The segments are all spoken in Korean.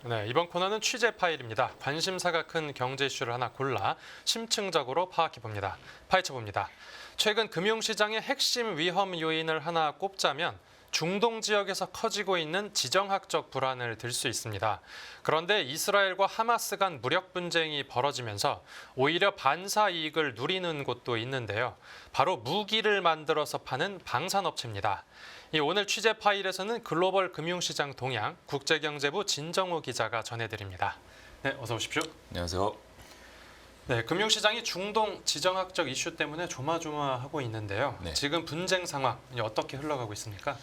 네, 이번 코너는 취재 파일입니다. 관심사가 큰 경제 이슈를 하나 골라 심층적으로 파악해 봅니다. 파헤쳐 봅니다. 최근 금융시장의 핵심 위험 요인을 하나 꼽자면 중동 지역에서 커지고 있는 지정학적 불안을 들 수 있습니다. 그런데 이스라엘과 하마스 간 무력 분쟁이 벌어지면서 오히려 반사 이익을 누리는 곳도 있는데요. 바로 무기를 만들어서 파는 방산업체입니다. 오늘 취재 파일에서는 글로벌 금융시장 동향 국제경제부 진정우 기자가 전해드립니다. 네, 어서 오십시오. 안녕하세요. 네, 금융시장이 중동 지정학적 이슈 때문에 조마조마하고 있는데요. 네. 지금 분쟁 상황 어떻게 흘러가고 있습니까?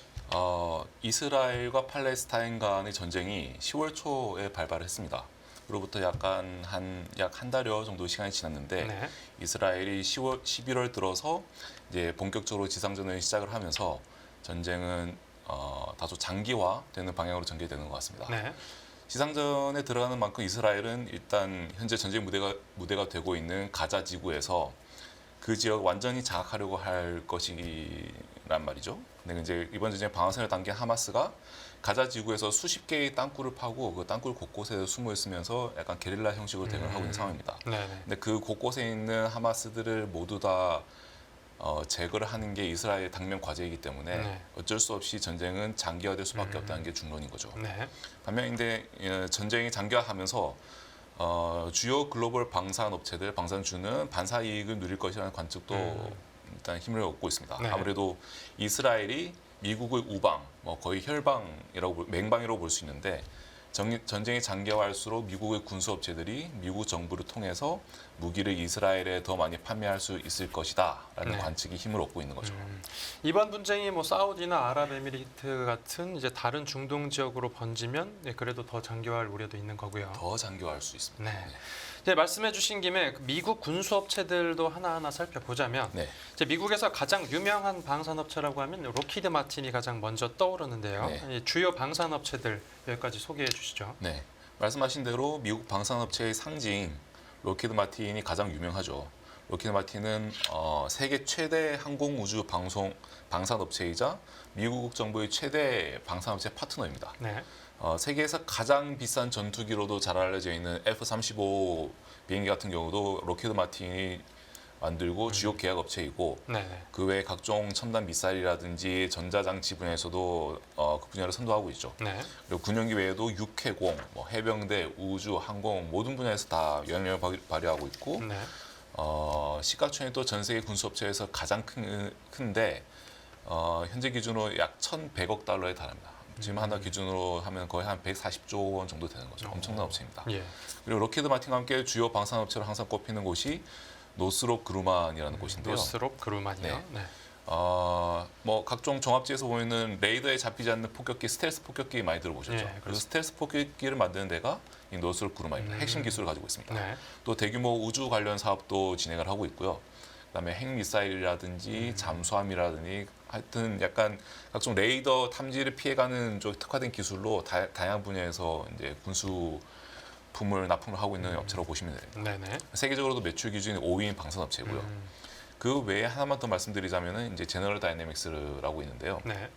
이스라엘과 팔레스타인 간의 전쟁이 10월 초에 발발했습니다. 그로부터 약 한 달여 정도 시간이 지났는데 네. 이스라엘이 11월 들어서 이제 본격적으로 지상전을 시작을 하면서 전쟁은 다소 장기화되는 방향으로 전개되는 것 같습니다. 네. 지상전에 들어가는 만큼 이스라엘은 일단 현재 전쟁 무대가 되고 있는 가자 지구에서 그 지역 완전히 장악하려고 할 것이란 말이죠. 근데 이제 이번 전쟁 방어선을 당긴 하마스가 가자 지구에서 수십 개의 땅굴을 파고 그 땅굴 곳곳에 숨어 있으면서 약간 게릴라 형식으로 대응을 하고 있는 상황입니다. 네. 근데 그 곳곳에 있는 하마스들을 모두 다 제거를 하는 게 이스라엘의 당면 과제이기 때문에 네. 어쩔 수 없이 전쟁은 장기화될 수밖에 없다는 게 중론인 거죠. 네. 반면 근데 전쟁이 장기화하면서 주요 글로벌 방산 업체들, 방산주는 반사 이익을 누릴 것이라는 관측도 일단 힘을 얻고 있습니다. 네. 아무래도 이스라엘이 미국의 우방, 거의 맹방이라고 볼 수 있는데 전쟁이 장기화할수록 미국의 군수 업체들이 미국 정부를 통해서 무기를 이스라엘에 더 많이 판매할 수 있을 것이다라는 네. 관측이 힘을 얻고 있는 거죠. 이번 분쟁이 사우디나 아랍에미리트 같은 이제 다른 중동 지역으로 번지면 그래도 더 장기화할 우려도 있는 거고요. 더 장기화할 수 있습니다. 네. 이제 말씀해주신 김에 미국 군수 업체들도 하나하나 살펴보자면 네. 이제 미국에서 가장 유명한 방산업체라고 하면 로키드 마틴이 가장 먼저 떠오르는데요. 네. 이 주요 방산업체들 여기까지 소개해 주시죠. 네, 말씀하신 대로 미국 방산업체의 상징 로키드 마틴이 가장 유명하죠. 로키드 마틴은 세계 최대 항공우주 방산업체이자 미국 정부의 최대 방산업체 파트너입니다. 네. 세계에서 가장 비싼 전투기로도 잘 알려져 있는 F-35 비행기 같은 경우도 로키드 마틴이 만들고 주요 계약 업체이고 네. 그 외에 각종 첨단 미사일이라든지 전자장치 분야에서도 그 분야를 선도하고 있죠. 네. 그리고 군용기 외에도 육해공, 해병대, 우주, 항공 모든 분야에서 다 영향력을 발휘하고 있고 네. 시가총액 또 전 세계 군수업체에서 가장 큰데 현재 기준으로 약 1,100억 달러에 달합니다. 지금 하나 기준으로 하면 거의 한 140조 원 정도 되는 거죠. 엄청난 업체입니다. 예. 그리고 로키드 마틴과 함께 주요 방산업체로 항상 꼽히는 곳이 노스롭 그루만이라는 곳인데요. 노스롭 그루만이요. 네. 네. 각종 종합지에서 보이는 레이더에 잡히지 않는 폭격기, 스텔스 폭격기 많이 들어보셨죠? 예, 그래서 스텔스 폭격기를 만드는 데가 이 노스롭 그루만입니다. 핵심 기술을 가지고 있습니다. 네. 또 대규모 우주 관련 사업도 진행을 하고 있고요. 그다음에 핵미사일이라든지 잠수함이라든지 하여튼 약간 각종 레이더 탐지를 피해가는 쪽 특화된 기술로 다양한 분야에서 이제 군수품을 납품을 하고 있는 업체라고 보시면 돼요. 네네. 세계적으로도 매출 기준이 5위인 방산업체고요. 그 외에 하나만 더 말씀드리자면은 이제 제너럴 다이내믹스라고 있는데요. 네.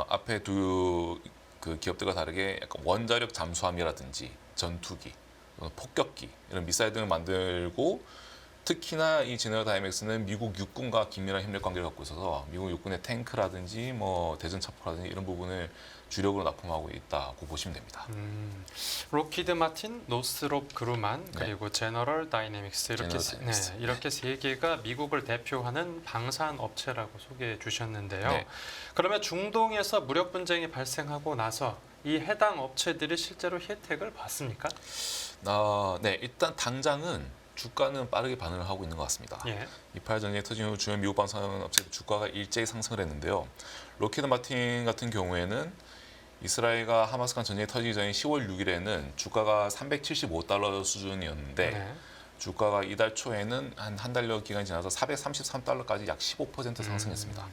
앞에 두 그 기업들과 다르게 약간 원자력 잠수함이라든지 전투기, 폭격기 이런 미사일 등을 만들고 특히나 이 제너럴 다이내믹스는 미국 육군과 긴밀한 협력 관계를 갖고 있어서 미국 육군의 탱크라든지 대전 차포라든지 이런 부분을 주력으로 납품하고 있다고 보시면 됩니다. 로키드 마틴, 노스롭 그루만 그리고 제너럴 다이내믹스 이렇게 제너럴 다이내믹스. 이렇게 세 개가 미국을 대표하는 방산 업체라고 소개해 주셨는데요. 네. 그러면 중동에서 무력 분쟁이 발생하고 나서 이 해당 업체들이 실제로 혜택을 받습니까? 네, 일단 당장은 주가는 빠르게 반응을 하고 있는 것 같습니다. 예. 이팔 전쟁이 터진 후 주요 미국 방산업체 주가가 일제히 상승을 했는데요. 로키드 마틴 같은 경우에는 이스라엘과 하마스 간 전쟁이 터지기 전인 10월 6일에는 주가가 375달러 수준이었는데 네. 주가가 이달 초에는 한 달여 기간이 지나서 433달러까지 약 15% 상승했습니다.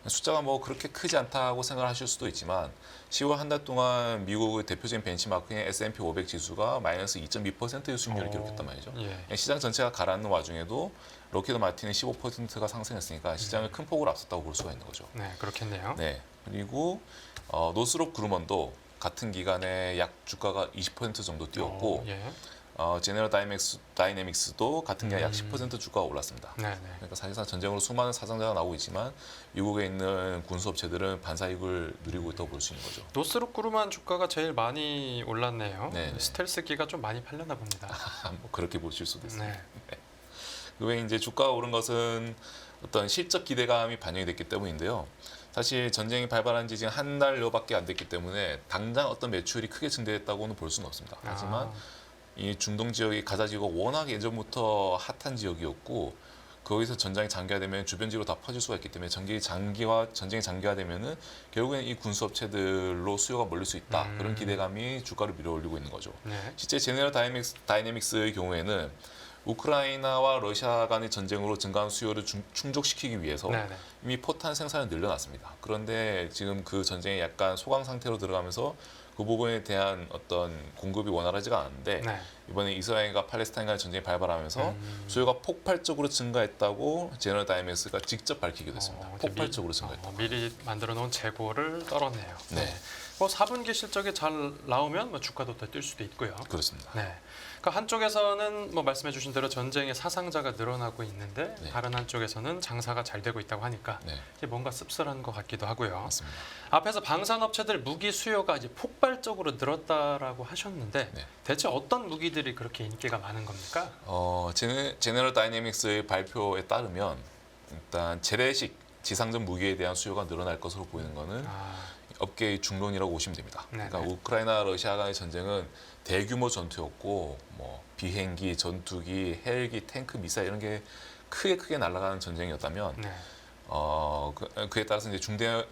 숫자가 그렇게 크지 않다고 생각하실 수도 있지만 10월 한 달 동안 미국의 대표적인 벤치마크인 S&P 500 지수가 마이너스 2.2%의 수익률을 기록했단 말이죠. 예. 시장 전체가 가라앉는 와중에도 로키드 마틴은 15%가 상승했으니까 시장을 큰 폭으로 앞섰다고 볼 수가 있는 거죠. 네, 그렇겠네요. 네. 그리고 노스롭 그루먼도 같은 기간에 약 주가가 20% 정도 뛰었고 예. 제너럴 다이내믹스도 같은 기간에 약 10% 주가가 올랐습니다. 네네. 그러니까 사실상 전쟁으로 수많은 사상자가 나오고 있지만 미국에 있는 군수업체들은 반사이익을 누리고 있다고 볼 수 있는 거죠. 노스룩 그루만 주가가 제일 많이 올랐네요. 네네. 스텔스기가 좀 많이 팔렸나 봅니다. 뭐 그렇게 보실 수도 있습니다. 네. 그 외에 이제 주가가 오른 것은 어떤 실적 기대감이 반영이 됐기 때문인데요. 사실 전쟁이 발발한 지 지금 한 달여밖에 안 됐기 때문에 당장 어떤 매출이 크게 증대했다고는 볼 수는 없습니다. 하지만 이 중동 지역이 가자 지구가 워낙 예전부터 핫한 지역이었고 거기서 전쟁이 장기화되면 주변 지역으로 다 퍼질 수가 있기 때문에 전쟁이 장기화되면은 결국엔 이 군수업체들로 수요가 몰릴 수 있다. 그런 기대감이 주가를 밀어올리고 있는 거죠. 네. 실제 제너럴 다이내믹스의 경우에는 우크라이나와 러시아 간의 전쟁으로 증가한 수요를 충족시키기 위해서 네네. 이미 포탄 생산을 늘려놨습니다. 그런데 지금 그 전쟁이 약간 소강 상태로 들어가면서 그 부분에 대한 어떤 공급이 원활하지가 않은데 네. 이번에 이스라엘과 팔레스타인 간의 전쟁이 발발하면서 수요가 폭발적으로 증가했다고 제너럴 다이내믹스가 직접 밝히기도 했습니다. 이제 폭발적으로 증가했다. 미리 만들어 놓은 재고를 떨었네요. 네. 뭐 4분기 실적이 잘 나오면 뭐 주가도 더 뛸 수도 있고요. 그렇습니다. 네. 그러니까 한쪽에서는 뭐 말씀해주신 대로 전쟁의 사상자가 늘어나고 있는데 네. 다른 한쪽에서는 장사가 잘 되고 있다고 하니까 네, 이게 뭔가 씁쓸한 것 같기도 하고요. 맞습니다. 앞에서 방산업체들 무기 수요가 이제 폭발적으로 늘었다라고 하셨는데 네. 대체 어떤 무기들이 그렇게 인기가 많은 겁니까? 제너럴 다이내믹스의 발표에 따르면 일단 재래식 지상전 무기에 대한 수요가 늘어날 것으로 보이는 거는 업계의 중론이라고 보시면 됩니다. 네네. 그러니까 우크라이나 러시아 간의 전쟁은 대규모 전투였고 뭐 비행기, 전투기, 헬기, 탱크, 미사일 이런 게 크게 날아가는 전쟁이었다면 네. 그에 따라서 이제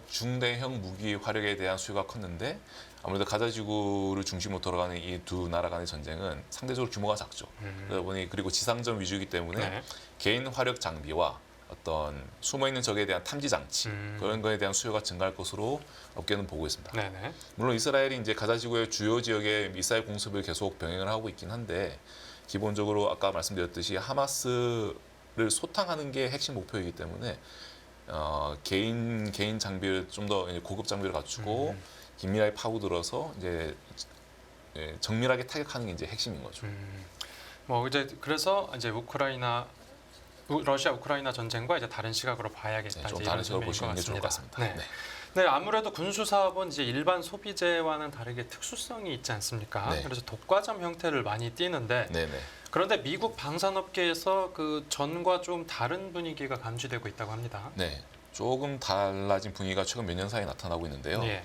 중대형 무기 화력에 대한 수요가 컸는데 아무래도 가자지구를 중심으로 돌아가는 이 두 나라 간의 전쟁은 상대적으로 규모가 작죠. 그러다 보니 그리고 지상전 위주이기 때문에 네. 개인 화력 장비와 어떤 숨어있는 적에 대한 탐지 장치 그런 거에 대한 수요가 증가할 것으로 업계는 보고 있습니다. 네네. 물론 이스라엘이 이제 가자지구의 주요 지역에 미사일 공습을 계속 병행을 하고 있긴 한데 기본적으로 아까 말씀드렸듯이 하마스를 소탕하는 게 핵심 목표이기 때문에 개인 장비를 좀 더 고급 장비를 갖추고 긴밀하게 파고들어서 이제 정밀하게 타격하는 게 이제 핵심인 거죠. 뭐 이제 그래서 이제 러시아 우크라이나 전쟁과 이제 다른 시각으로 봐야겠다. 네, 좀 이제 다른 이런 식으로 의미인 보시는 게 좋을 것 같습니다. 네. 네, 아무래도 군수 사업은 이제 일반 소비재와는 다르게 특수성이 있지 않습니까? 네. 그래서 독과점 형태를 많이 띠는데 네네. 그런데 미국 방산업계에서 그 전과 좀 다른 분위기가 감지되고 있다고 합니다. 네, 조금 달라진 분위기가 최근 몇 년 사이에 나타나고 있는데요. 예.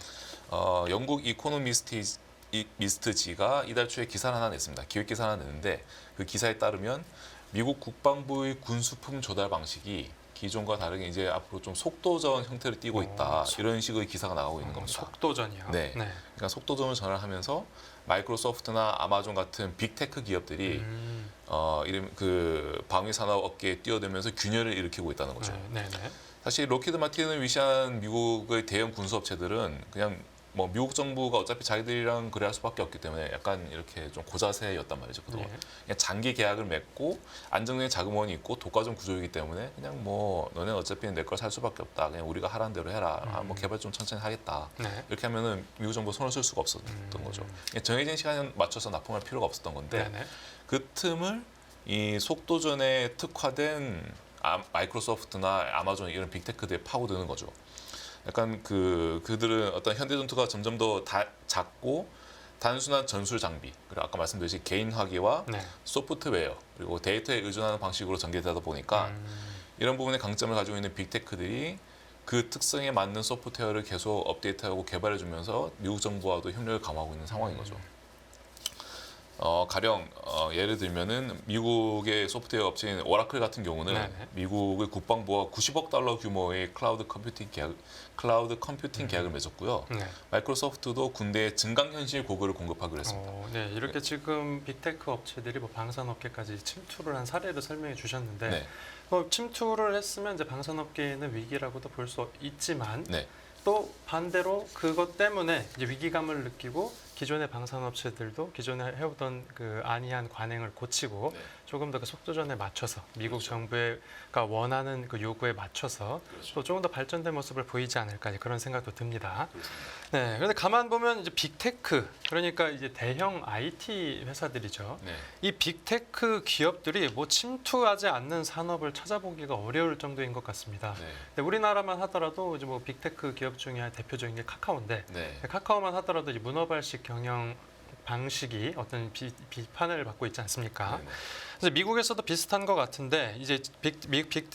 영국 이코노미스트지가 이달 초에 기사를 하나 냈습니다. 기획 기사를 하나 냈는데 그 기사에 따르면 미국 국방부의 군수품 조달 방식이 기존과 다르게 이제 앞으로 좀 속도전 형태를 띠고 있다. 이런 식의 기사가 나가고 있는 겁니다. 속도전이요. 네. 그러니까 속도전을 전환하면서 마이크로소프트나 아마존 같은 빅테크 기업들이 이런 그 방위 산업 업계에 뛰어들면서 균열을 일으키고 있다는 거죠. 네. 사실 로키드 마틴을 위시한 미국의 대형 군수업체들은 그냥 뭐 미국 정부가 어차피 자기들이랑 거래할 수밖에 없기 때문에 약간 이렇게 좀 고자세였단 말이죠. 그동안 그냥 장기 계약을 맺고 안정적인 자금원이 있고 독과점 구조이기 때문에 그냥 뭐 너네 어차피 내 걸 살 수밖에 없다. 그냥 우리가 하라는 대로 해라. 뭐 개발 좀 천천히 하겠다. 네. 이렇게 하면은 미국 정부 손을 쓸 수가 없었던 거죠. 그냥 정해진 시간에 맞춰서 납품할 필요가 없었던 건데 네네. 그 틈을 이 속도전에 특화된 마이크로소프트나 아마존 이런 빅테크들에 파고드는 거죠. 약간 그들은 어떤 현대전투가 점점 더 작고 단순한 전술 장비 그리고 아까 말씀드렸듯이 개인 화기와 네. 소프트웨어 그리고 데이터에 의존하는 방식으로 전개되다 보니까 이런 부분의 강점을 가지고 있는 빅테크들이 그 특성에 맞는 소프트웨어를 계속 업데이트하고 개발해주면서 미국 정부와도 협력을 강화하고 있는 상황인 거죠. 가령 예를 들면은 미국의 소프트웨어 업체인 오라클 같은 경우는 네네. 미국의 국방부와 90억 달러 규모의 클라우드 컴퓨팅 계약을 맺었고요. 네. 마이크로소프트도 군대에 증강현실 고글을 공급하기로 했습니다. 네, 이렇게 지금 빅테크 업체들이 뭐 방산업계까지 침투를 한 사례를 설명해 주셨는데 네, 침투를 했으면 이제 방산업계에는 위기라고도 볼 수 있지만 네, 또 반대로 그것 때문에 이제 위기감을 느끼고 기존의 방산업체들도 기존에 해오던 그 안이한 관행을 고치고 네. 조금 더 그 속도전에 맞춰서 미국 정부가 원하는 그 요구에 맞춰서 또 조금 더 발전된 모습을 보이지 않을까 그런 생각도 듭니다. 네, 그런데 가만 보면 이제 빅테크 그러니까 이제 대형 IT 회사들이죠. 네. 이 빅테크 기업들이 뭐 침투하지 않는 산업을 찾아보기가 어려울 정도인 것 같습니다. 네. 근데 우리나라만 하더라도 이제 뭐 빅테크 기업 중에 대표적인 게 카카오인데 네. 카카오만 하더라도 이제 문어발식 경영 방식이 어떤 비판을 받고 있지 않습니까? 네. 그래서 미국에서도 비슷한 것 같은데 이제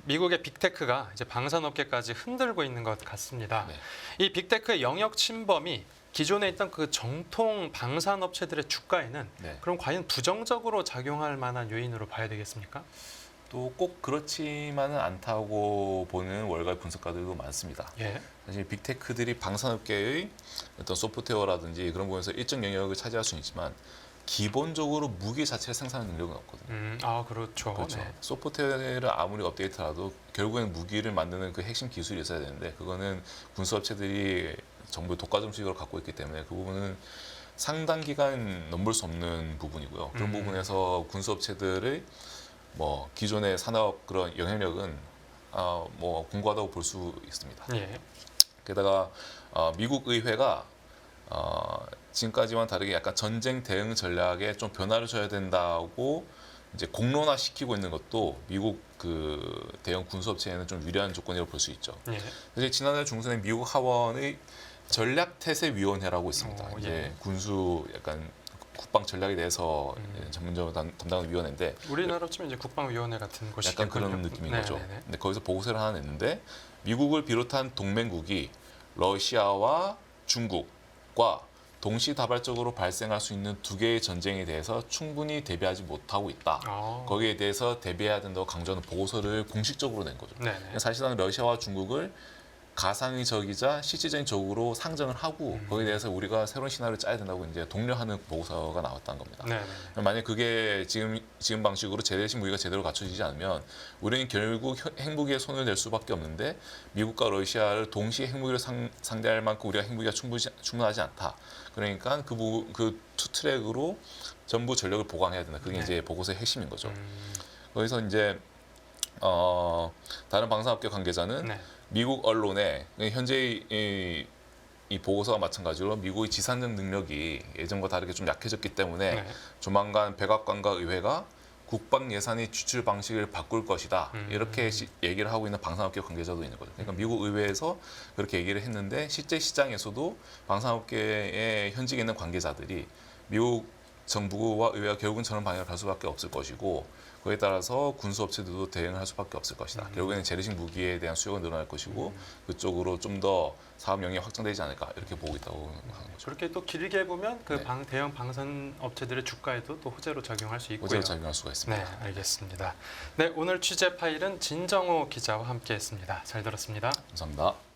미국의 빅테크가 이제 방산업계까지 흔들고 있는 것 같습니다. 네. 이 빅테크의 영역 침범이 기존에 있던 그 정통 방산업체들의 주가에는 네. 그럼 과연 부정적으로 작용할 만한 요인으로 봐야 되겠습니까? 또 꼭 그렇지만은 않다고 보는 월가 분석가들도 많습니다. 예. 사실 빅테크들이 방산업계의 어떤 소프트웨어라든지 그런 부분에서 일정 영역을 차지할 수는 있지만 기본적으로 무기 자체를 생산하는 능력은 없거든요. 아 그렇죠. 그렇죠. 네. 소프트웨어를 아무리 업데이트라도 결국에는 무기를 만드는 그 핵심 기술이 있어야 되는데 그거는 군수업체들이 전부 독과점식으로 갖고 있기 때문에 그 부분은 상당 기간 넘볼 수 없는 부분이고요. 그런 부분에서 군수업체들의 뭐 기존의 산업 그런 영향력은 뭐 공고하다고 볼 수 있습니다. 예. 게다가 미국 의회가 지금까지와는 다르게 약간 전쟁 대응 전략에 좀 변화를 줘야 된다고 이제 공론화시키고 있는 것도 미국 그 대형 군수업체에는 좀 유리한 조건이라고 볼 수 있죠. 예. 사실 지난해 중순에 미국 하원의 전략태세위원회라고 있습니다. 예. 이제 군수 약간 국방 전략에 대해서 전문적으로 담당하는 위원회인데 우리나라 치면 이제 국방위원회 같은 곳이 약간 그런 느낌인 거죠. 네네네. 근데 거기서 보고서를 하나 냈는데 미국을 비롯한 동맹국이 러시아와 중국과 동시다발적으로 발생할 수 있는 두 개의 전쟁에 대해서 충분히 대비하지 못하고 있다. 거기에 대해서 대비해야 된다고 강조하는 보고서를 공식적으로 낸 거죠. 네네. 사실상 러시아와 중국을 가상의 적이자 실질적인 적으로 상정을 하고 거기에 대해서 우리가 새로운 신화를 짜야 된다고 이제 독려하는 보고서가 나왔다는 겁니다. 네네. 만약 그게 지금 방식으로 제대식 무기가 제대로 갖춰지지 않으면 우리는 결국 핵무기에 손을 댈 수밖에 없는데 미국과 러시아를 동시에 핵무기를 상대할 만큼 우리가 핵무기가 충분하지 않다. 그러니까 그 투 트랙으로 전부 전력을 보강해야 된다. 그게 이제 보고서의 핵심인 거죠. 거기서 이제 다른 방산업계 관계자는 네. 미국 언론에 현재 이 보고서와 마찬가지로 미국의 지산적 능력이 예전과 다르게 좀 약해졌기 때문에 네. 조만간 백악관과 의회가 국방 예산의 지출 방식을 바꿀 것이다. 이렇게 얘기를 하고 있는 방산업계 관계자도 있는 거죠. 그러니까 미국 의회에서 그렇게 얘기를 했는데 실제 시장에서도 방산업계에 현직에 있는 관계자들이 미국 정부와 의회가 결국은 저런 방향을 갈 수밖에 없을 것이고 그에 따라서 군수업체들도 대응을 할 수밖에 없을 것이다. 결국에는 재래식 무기에 대한 수요가 늘어날 것이고 그쪽으로 좀 더 사업 영역이 확장되지 않을까 이렇게 보고 있다고 하는 거죠. 그렇게 또 길게 보면 그 네. 대형 방산 업체들의 주가에도 또 호재로 작용할 수 있고요. 호재로 작용할 수가 있습니다. 네, 알겠습니다. 네, 오늘 취재 파일은 진정호 기자와 함께했습니다. 잘 들었습니다. 감사합니다.